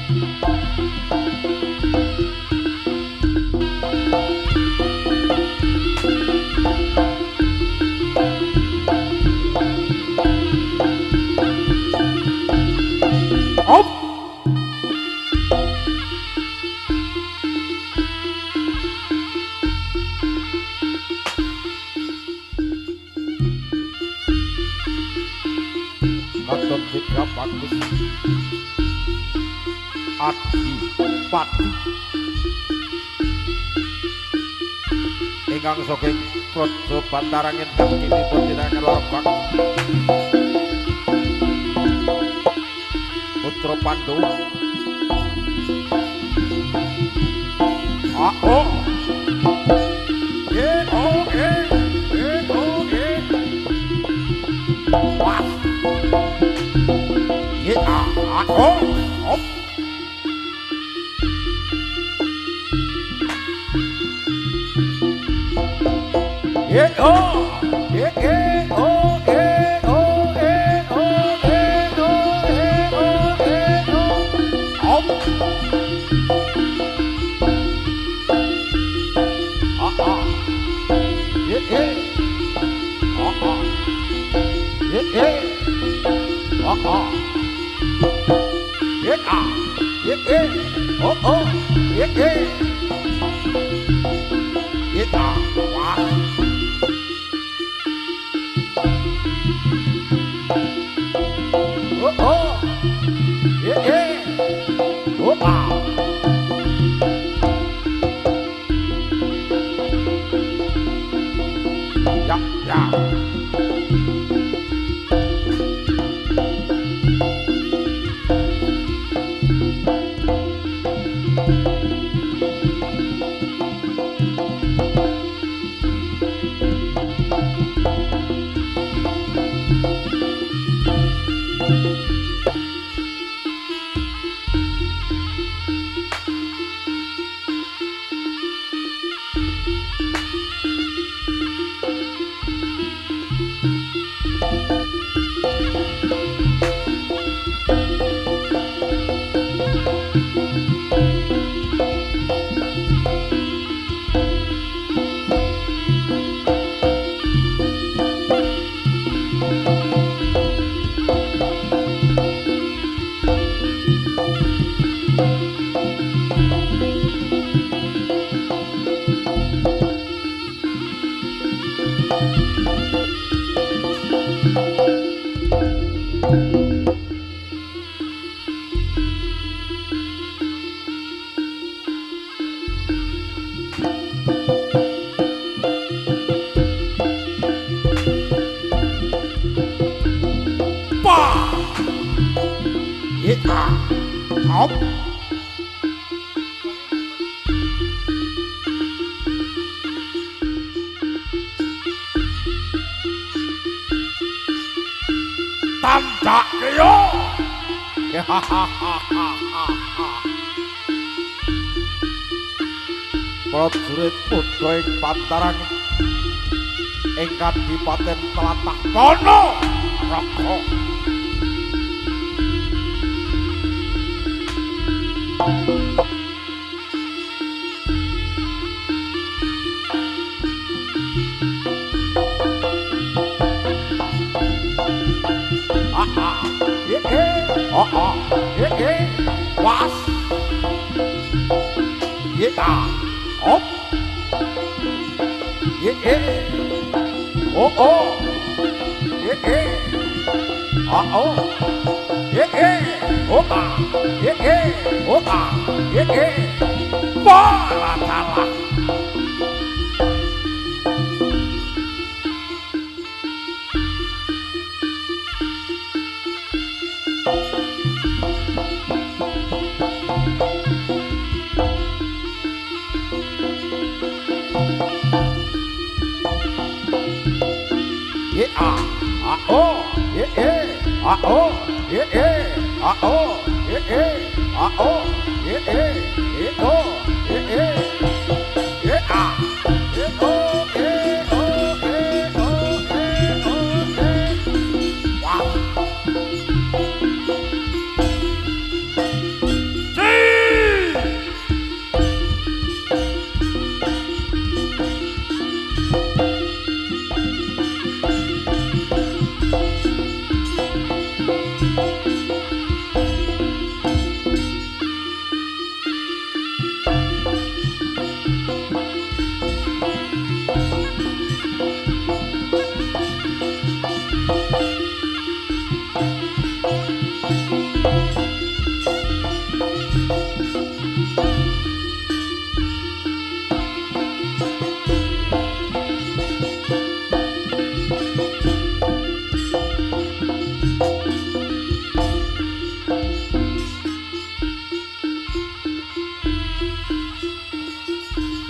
Katon Tiga Bagus Adi Pati ingkang saking Praja Bantaran ingkang kinipun tinangan Warbak putra Pandhu Tandak Kyo prajurit putra ing Bantaran ing Kadipaten Tlatah Kono Raga was op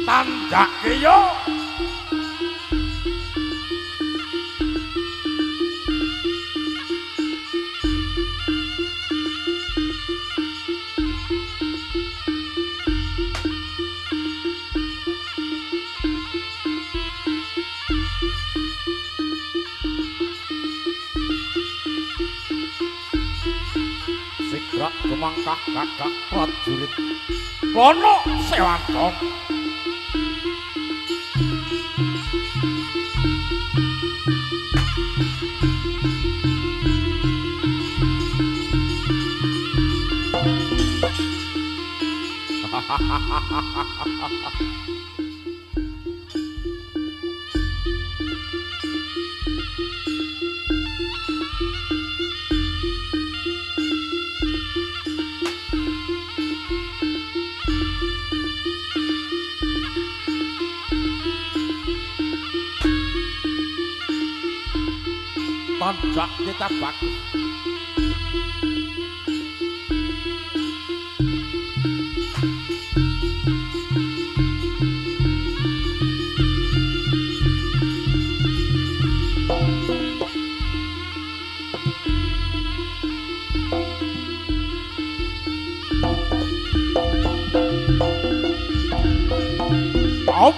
tandake yo. Sigrak kemangkah kakak prajurit Kono Sewanto. Tanjak kita bagus. Op.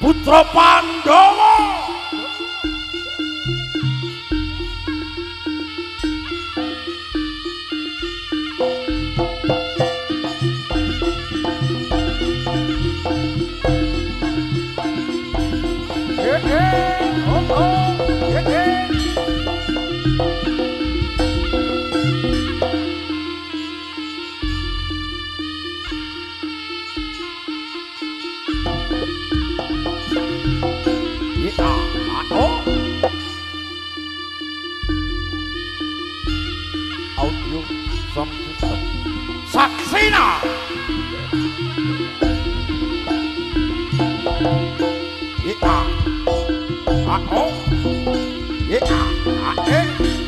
Putra Pandhawa. Audio sound system Saksina.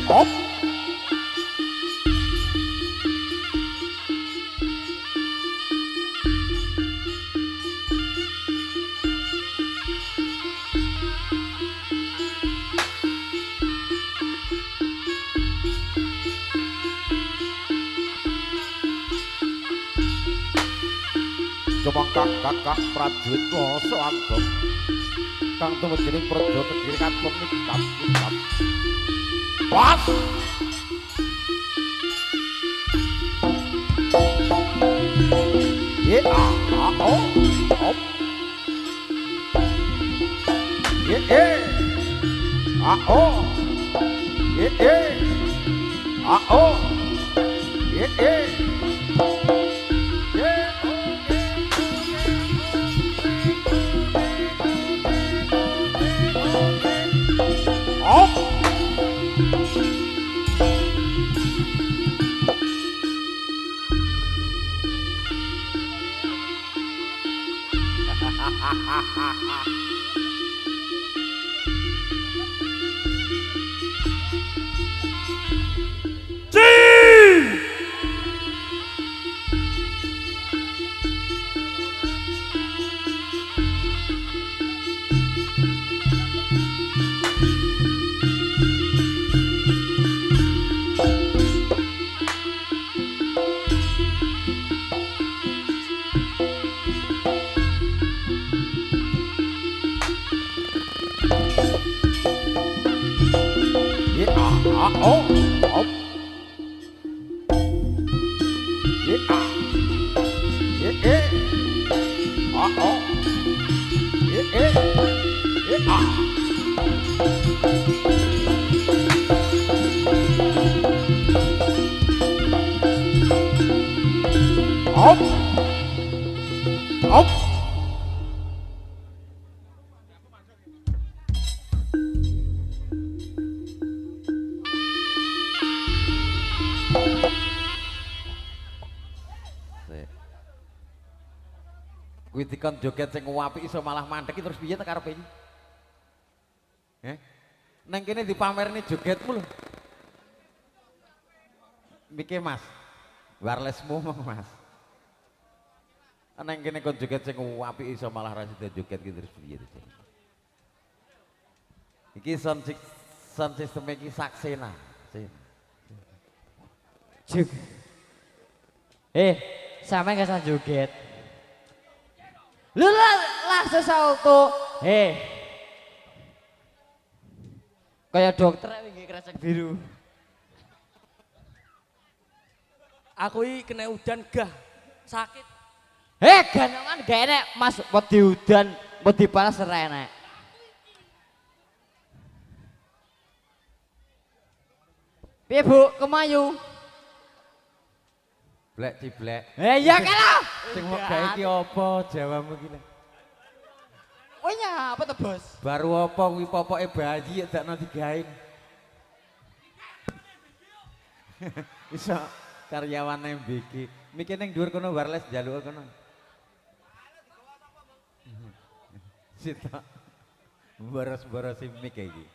Op. Kemangkah kakak prajurit Sewanto kang tumedening praja Kediri katon nikam. Pas Op. Op. Kuwi dikon joget sing apik iso malah mandek terus piye ta karepe iki? Nang kene dipamerni jogetmu lho. Miki Mas. Wirelessmu Mas. Nang kene kon joget sing apik iso malah ra sida joget ki terus piye to. Iki sound system iki saksena. Jug. Sampe gak usah joget. Lu lah sesalto. Kayak dokter iki kresek biru. Aku iki kena udan gah. Sakit. Ganongan gak enek Mas, wedi udan, wedi panas ora enek. Piye Bu, kemayu? Blek ciblek. Iya kala. Sing gawe iki apa jawamu iki lho? Oh iya, apa tuh Bos? Baru apa kuwi popoke bayi dakno digawe. Iso karyawan MBG. Miki ning dhuwur kono wireless njaluk kono. Sita. Boros-boros mik iki.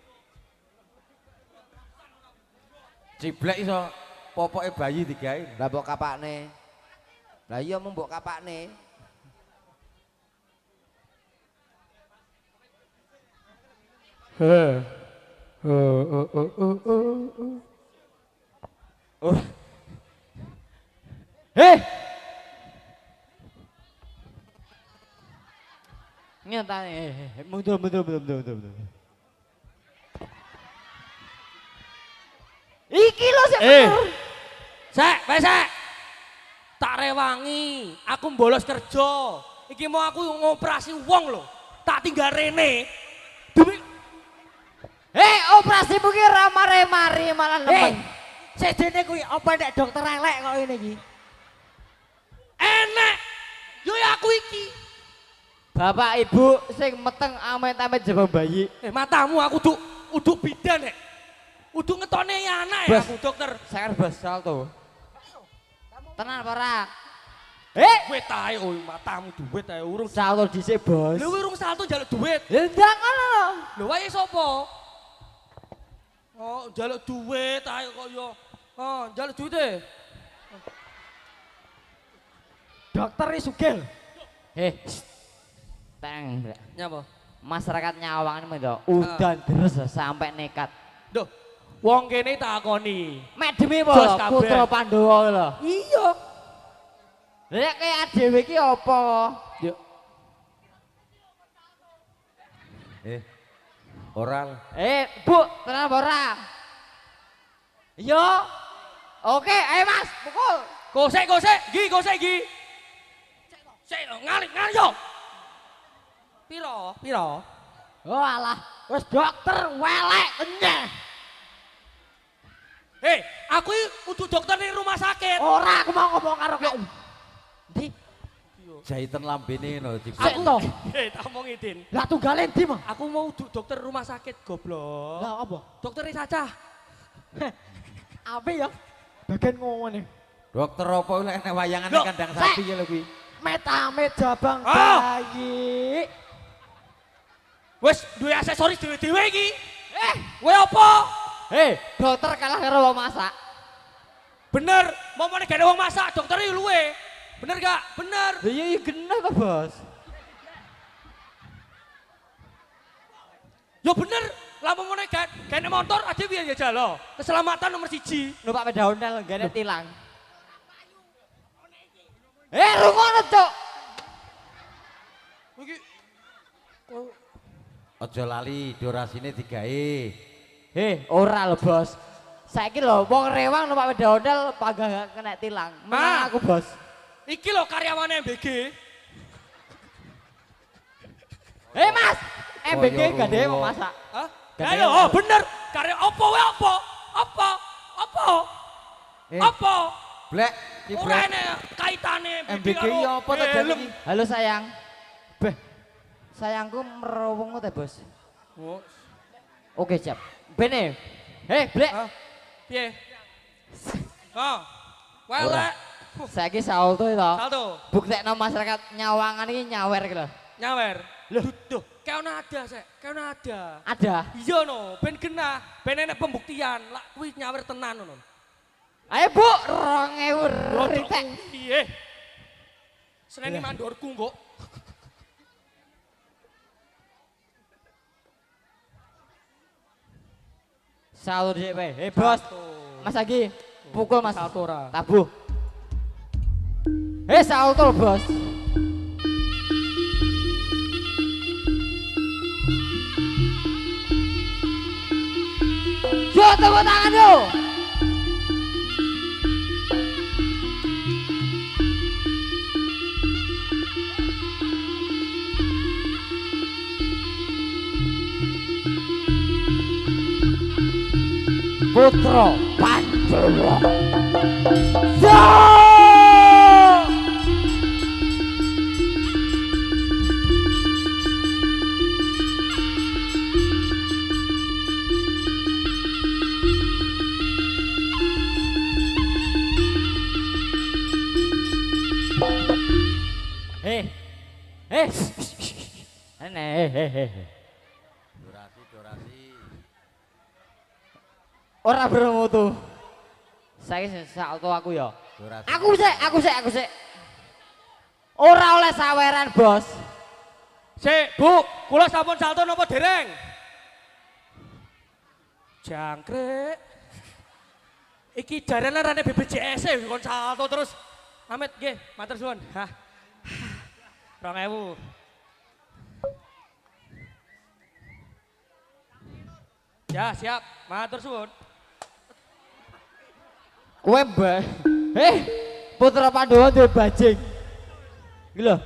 Ciblek iso popoke bayi digawe. Lah mbok kapakne. Lah iya mung mbok kapakne. Nyatane, mundur. Iki lho sik bener. Sek. Tak rewangi, aku bolos kerja. Iki mau aku ngoperasi wong lho. Tak tinggal rene. Demi Operasi mu ki ra mari malah lemeng. Sedene kuwi apa nek dokter elek kok ngene iki? enek. Yo ya aku iki. Bapak Ibu sing meteng amit-amit jaba bayi. Matamu aku uduk bidan nek. Uduk ngetone anak ya aku dokter. Saya basal tuh. Tenan apa ora? Duit ae matamu duit ae urung Salto dhisik, Bos. lho urung salto njaluk duit. Ndang ngono lho. Lho wae sapa? Oh, njaluk duit ae kok yo. Oh, njaluk duit e. Dokter iki sugih. Teng, Nyapa? masyarakat Nyawang ini udan deres sampai nekat. Duh, wong kene takoni. Mek demi Jos apa? kabeh. Putra Pandhawa lho. Iya. Lah kaya dhewe iki apa? Yo. Oral. Bu, tenan apa ora? Iya. Oke, ayo Mas, pukul. Gosek, gosek gi. Sik ngali yo. Piro? Oh alah, wis dokter welek kenyeh. Aku kudu dokter ning rumah sakit. Ora aku mau ngomong karo kowe. Ndi? Jahitan lambene no Sik to. Tak omong idin. Lah tunggale ndi, Mas? Aku mau dokter rumah sakit goblok. Lah apa? Dokter Saca. Apa ya? Bagian ngomong. Dokter apa lek nek wayangan Loh, kandang sapi ya lho kuwi. Metame jabang Ah! bayi. Wes duwe aksesoris dhewe-dhewe iki. Kowe apa? Dokter kalah karo wong masak. Bener, momone gak ada wong masak, dokter iki luwe. Bener gak? Bener. Lah iya genah to, Bos. Yo bener, lah momone gak ada motor aja piye ya jalo. Keselamatan nomor 1. Numpak sepeda ontel gak ada tilang. Rungono, Cuk. Iki Aja lali durasine digawe. Ora lho, Bos. Saiki lho wong rewang numpak sepeda ontel pagah gak kena tilang. Menang aku, Bos. iki lho karyawane MBG. Mas, MBG gak ada wong masak. Hah? Gak Ayo, ada. bener. Karya opo wae opo? Apa? Eh. Apa? Blek, Ora ciblek. enek kait kaitane MBG iya apa ta helm? iki? Halo sayang. Beh. Sayangku merowongu teh, Bos. Oh, Oke, siap. Bene. Hei, Blek. ah, piye? Oh, wae Ora. lek. Saiki salto itu. Salto, Buktekno masyarakat Nyawangan iki nyawer iki lho. nyawer. Duh, kayak ono ada sek, kayak ono ada. Ada. Iya no, ben genah, ben enek pembuktian, lak kuwi nyawer tenan ngono. Ayo, Bu, 2000 ritek. Piye? Seneni mandorku kok. Salto dhisik wae. Hei, Bos. Mas Agi, pukul Mas. Salto ora. Tabuh. Hei, salto, Bos. Yo, tepuk tangan yo. Putra Pandhawa. Yo! Hei. Hei. Hei. Durasi. Ora bermutu. Saiki salto aku ya. Durasi. Aku sik. Ora oleh saweran, Bos. Sik, Bu, kula sampun salto napa dereng? Jangkrik. Iki jarane rane BPJS e kon salto terus. Amit nggih, matur suwun. Hah. 2000. Ya, siap. Matur suwun. Kowe mbah. Putra Pandhawa duwe bajing. Iki lho.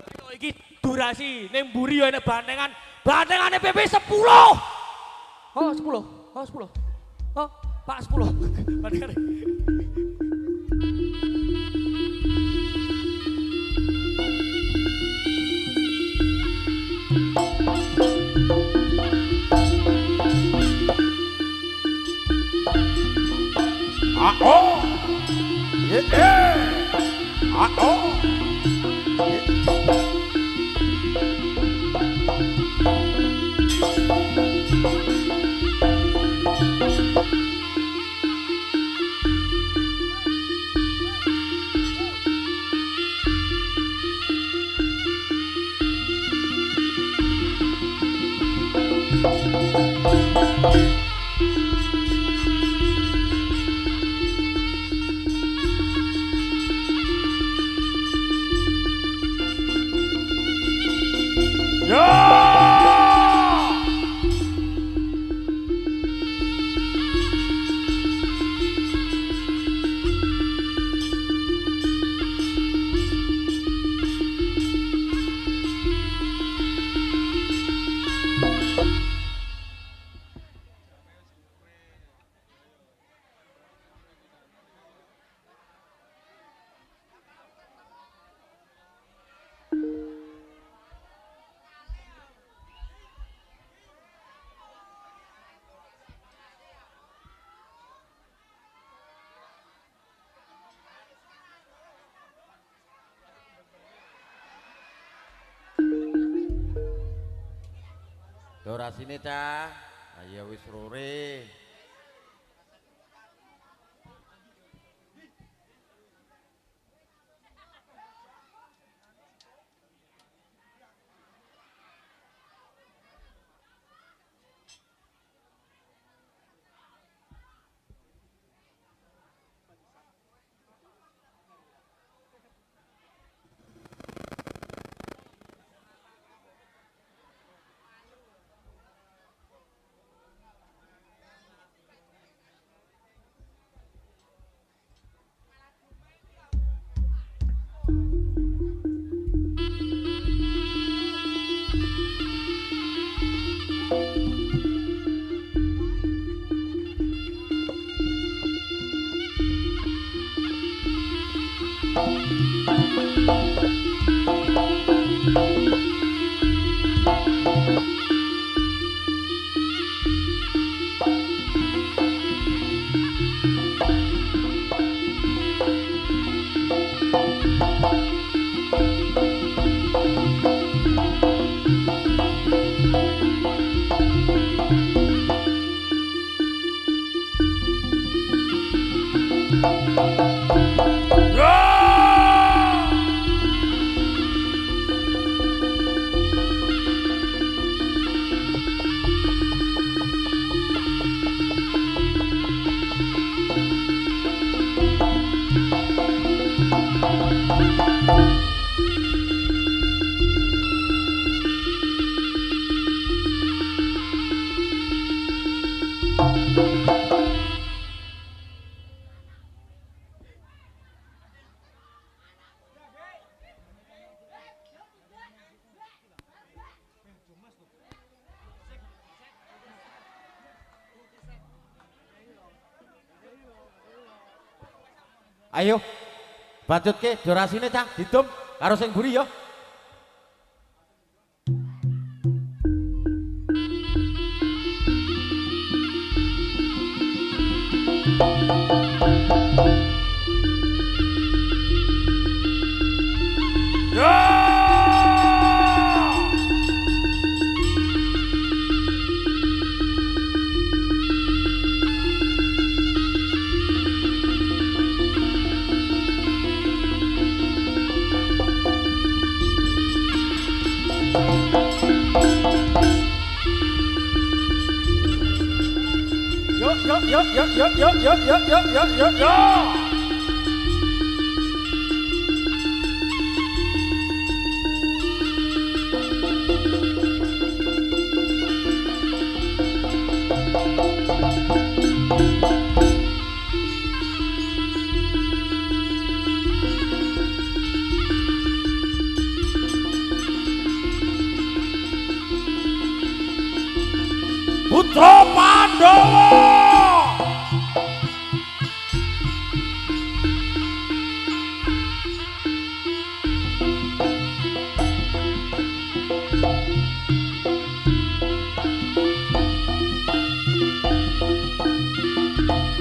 Ayo iki durasi ning mburi ya enek bantengan. Bantengane PP 10. Oh, 10. Oh, 10. Oh, Pak 10. Bantengane. Durasine cah. Ayo wis sore. Ayo, bacutke durasine cah, didum karo sing mburi ya. Yo. Putra Pandhawa.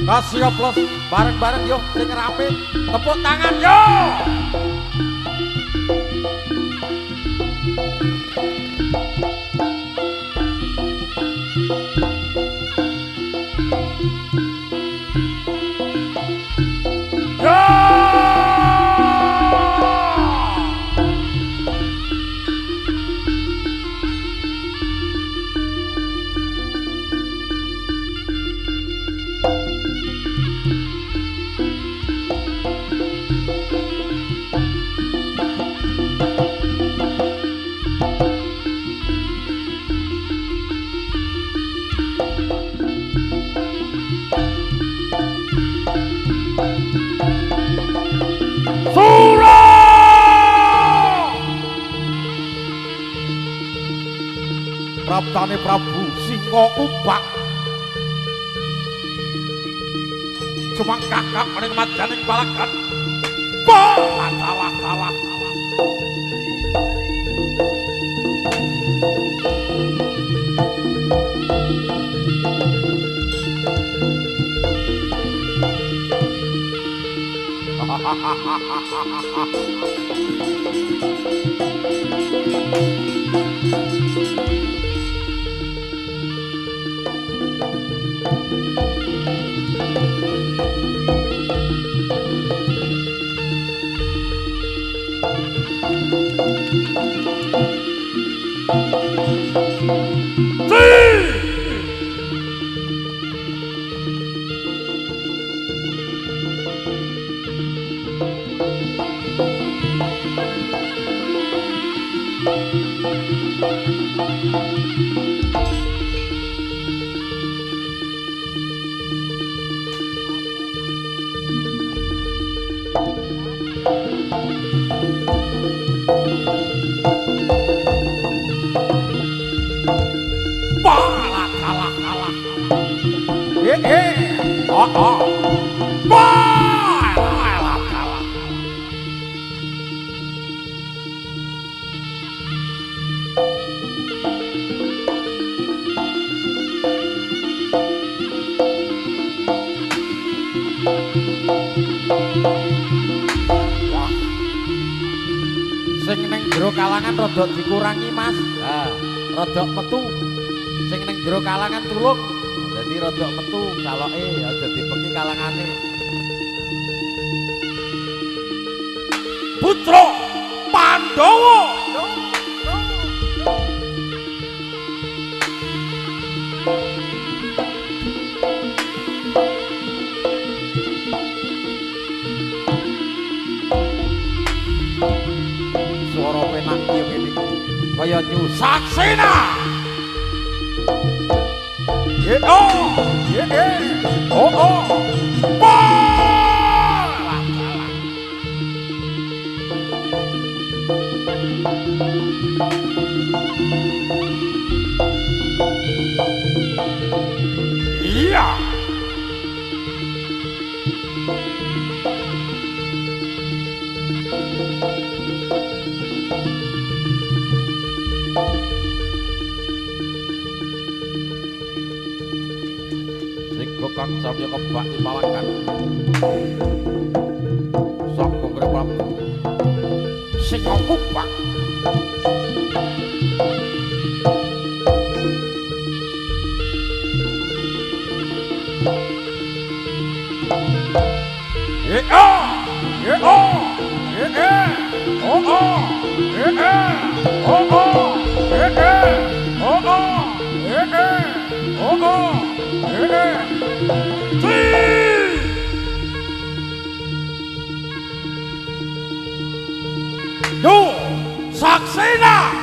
Kasih plus bareng-bareng yo sing rapi, tepuk tangan yo. Praptane Prabu Singa Umbak Sumangkakak ning majaning balagan salah jero kalangan rada dikurangi Mas. Nah, rada metu. Sing ning jero kalangan tulung. Dadi rada metu saloke aja dibeki kalangane. Putra Pandhawa. Swara penak kaya ngene. Kaya nyus. Saksena. Oh. Iya. Sing kang samya kebak dipalakan. Sok ngrepap. Sing kubak. Yo, Saksena.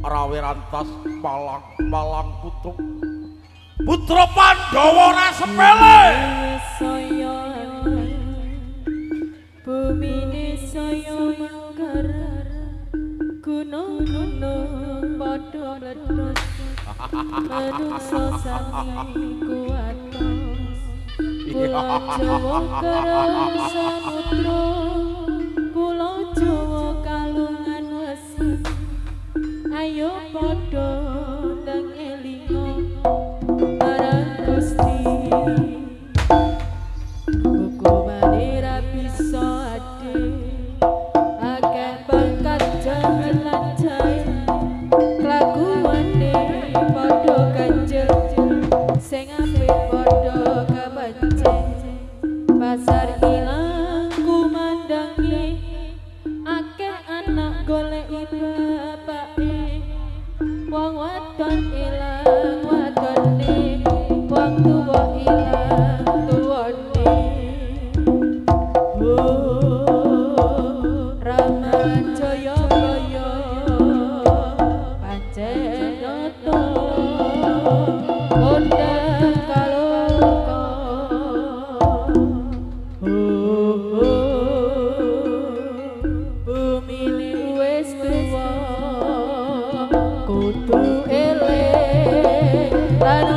Rawe rantas malang putu. Putra Pandhawa ora sepele. Saya bumine saya mangkar gunung-gunung padha mledhos manungsa sami kuwatos Pulau Jawa kereng samudra Pulau Jawa kalungan wesi ayo padha ndang elingo marang Gusti hukumane ra bisa ade akeh bakat jalan jae kelakuane padha ganjel sing apik padha kabancen pasar ilang kumandangi akeh anak goleki bapake wong wadon ilang wadone wong tuwa ilang tuwane Ramajaya kaya pancen nata kondang kaloka bumine wis tuwa kudu eling lan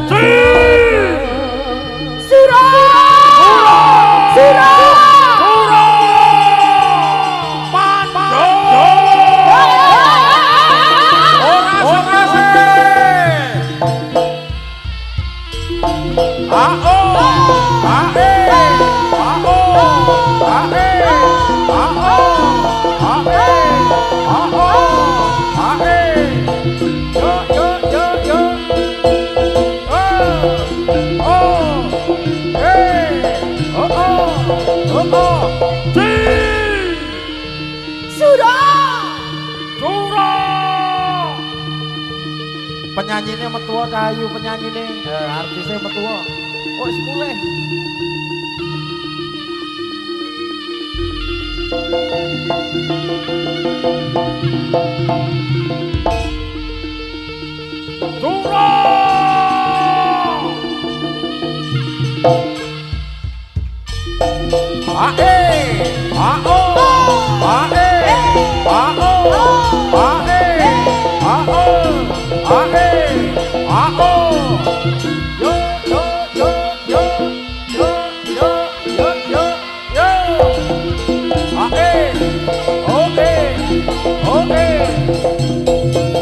Penyanyine metu Cahayu penyanyine. Artise metu. Oh wis mulih.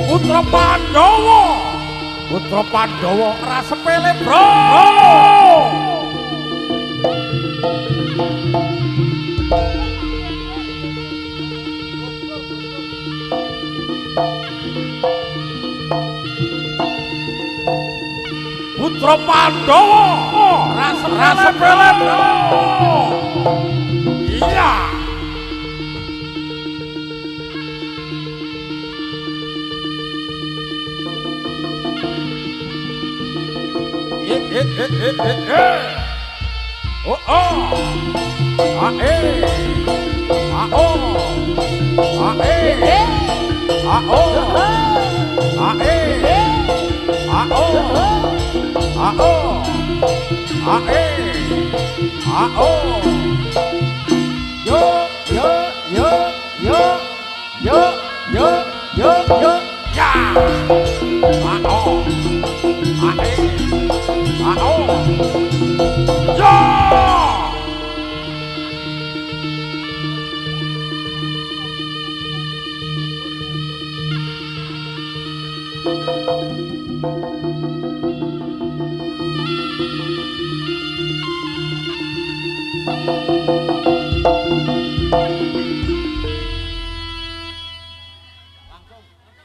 Putra Pandhawa. Putra Pandhawa ora sepele, Bro. Putra Pandhawa. Ora sepele, Bro. Iya. Oh oh, ah eh, ah oh, ah eh, ah oh, ah eh, ah oh, ah oh, ah eh, ah oh. Yo yo yo yo yo yo yo yo ya. Ah oh, ah eh. Oh, ya!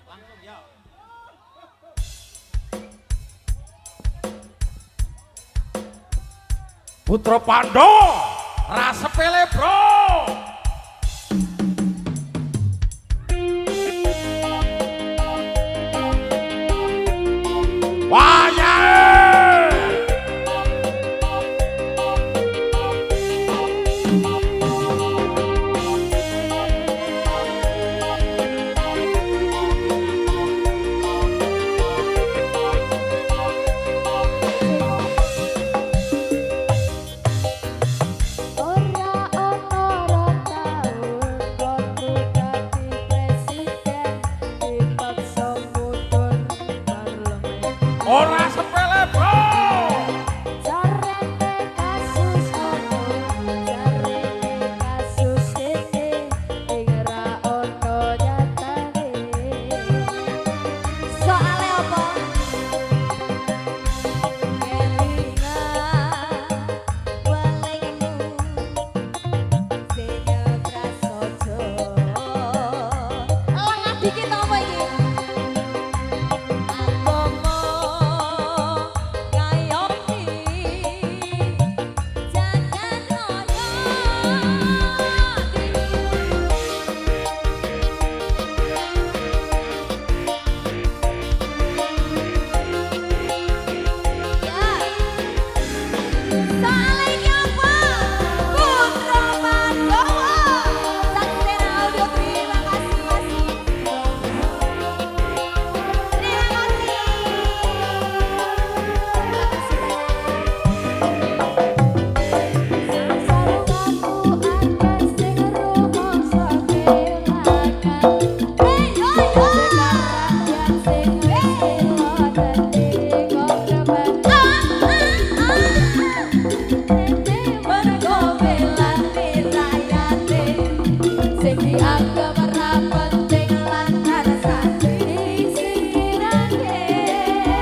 Langsung ya. Putra Pandhawa, ra sepele, Bro. Wayahe. Ora sepele, Bro.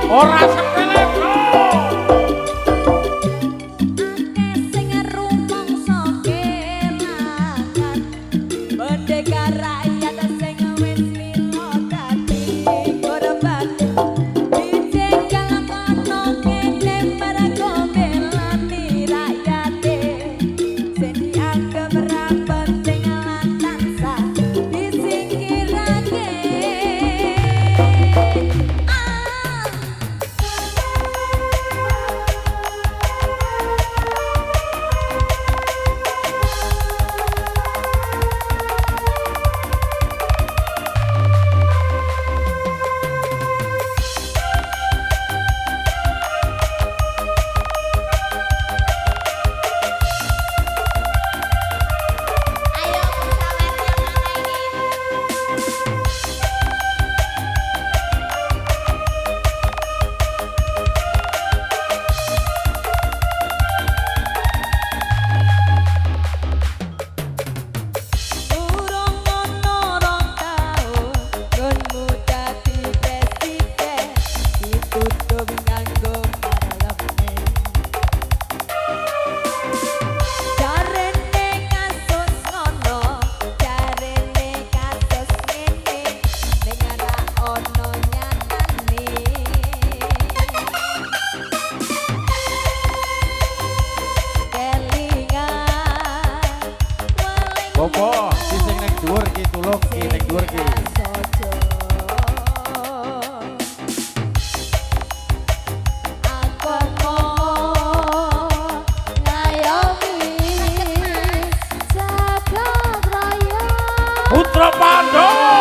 Ora sepele, Bro. Ah Pandowo.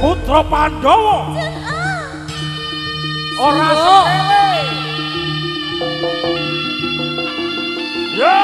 Putra Pandowo. Ora sepele. Ya.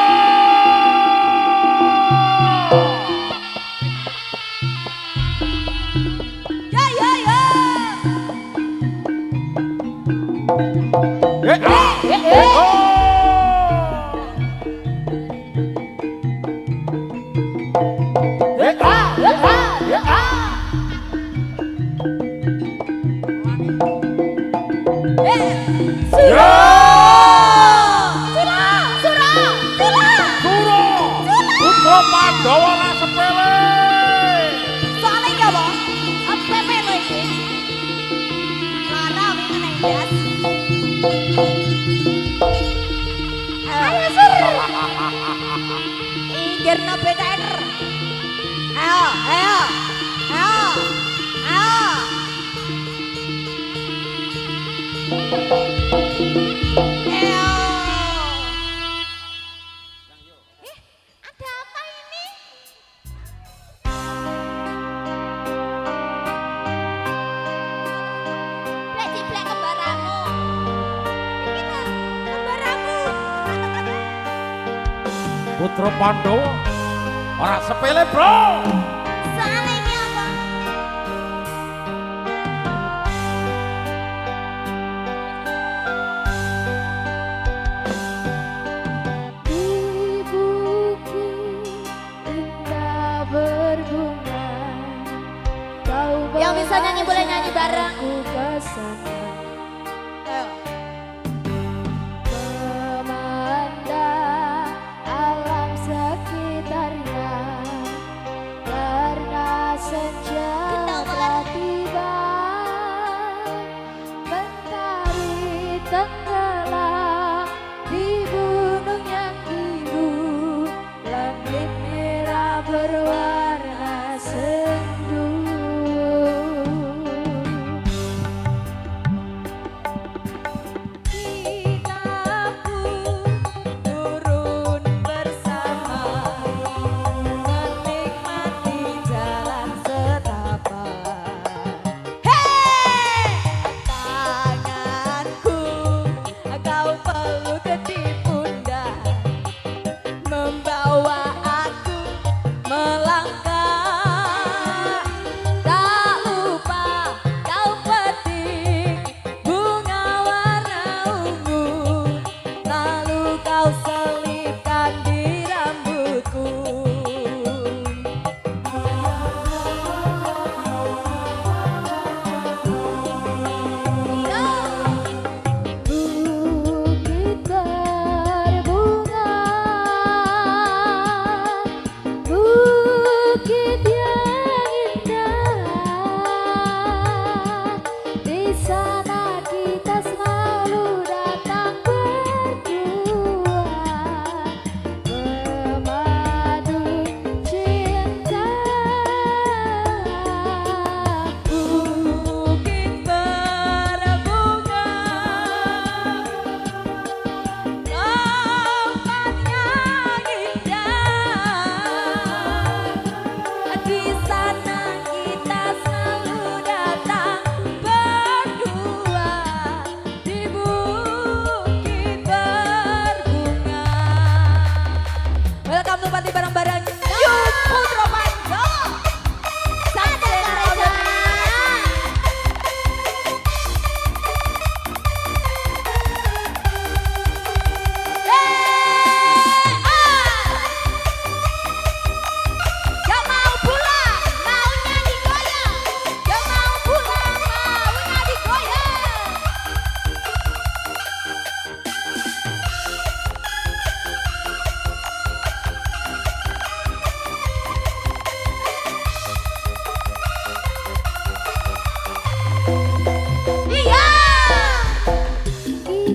Putra Pandowo ora sepele. Soalnya ya boh, apa melo ini? Lara wingi neng jas. Ayo sur. Inggir no BTN. Ayo, ayo, ayo, ayo. Ayo. Ada apa ini? Plek ciplek kembaramu. Ini kan kembaramu. Putra Pandowo ora sepele, Bro. Soalnya ini apa? Di bukit indah berbunga, kau Yang bisa nyanyi boleh nyanyi bareng. aku ke sana. Memandang alam sekitarnya,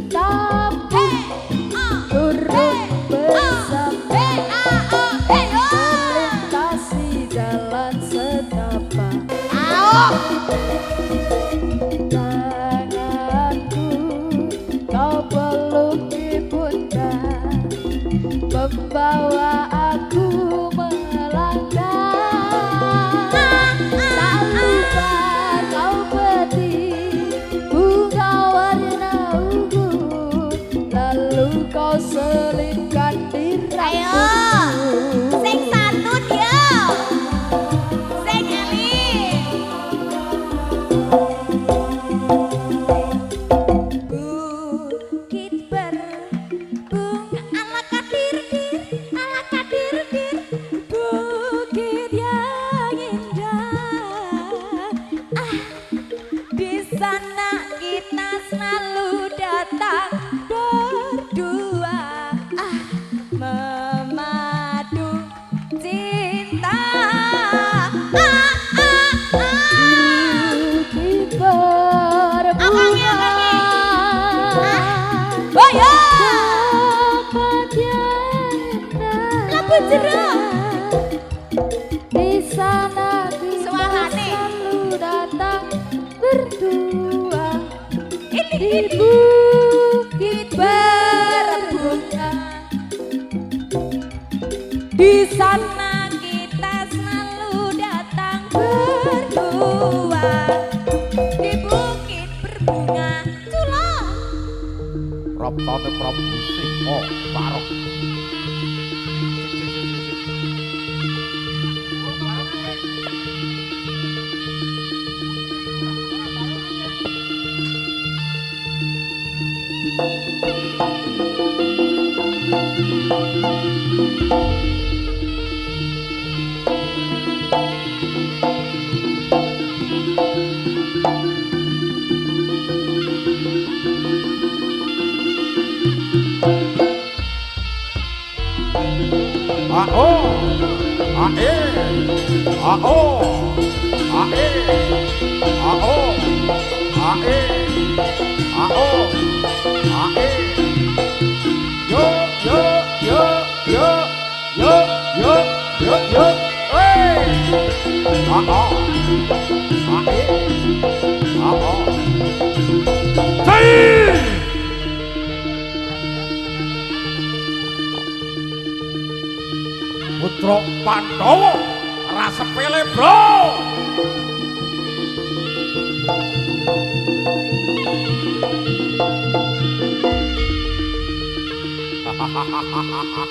tapi turun bersama melintasi jalan setapak. Tanganku kau peluk ibunda, membawa aku melangkah. Tak lupa kau petik bunga warna ungu, lalu kau selipkan di rambutku. Sing santun ya. Sing eling. Bukit berbunga ala kadir dir, bukit yang indah. Di sana kita selalu datang berdua, memadu cinta. Bukit berbunga, Oh ya, tempat yang indah. lampu jeruk. Di sana kita Suarane. selalu datang berdua. Di bukit berbunga, Di sana kita selalu datang berdua. Di bukit berbunga. Culo. Raptane Prabu Singa Barok. Putra Pandhawa rasepele bro. Hahaha.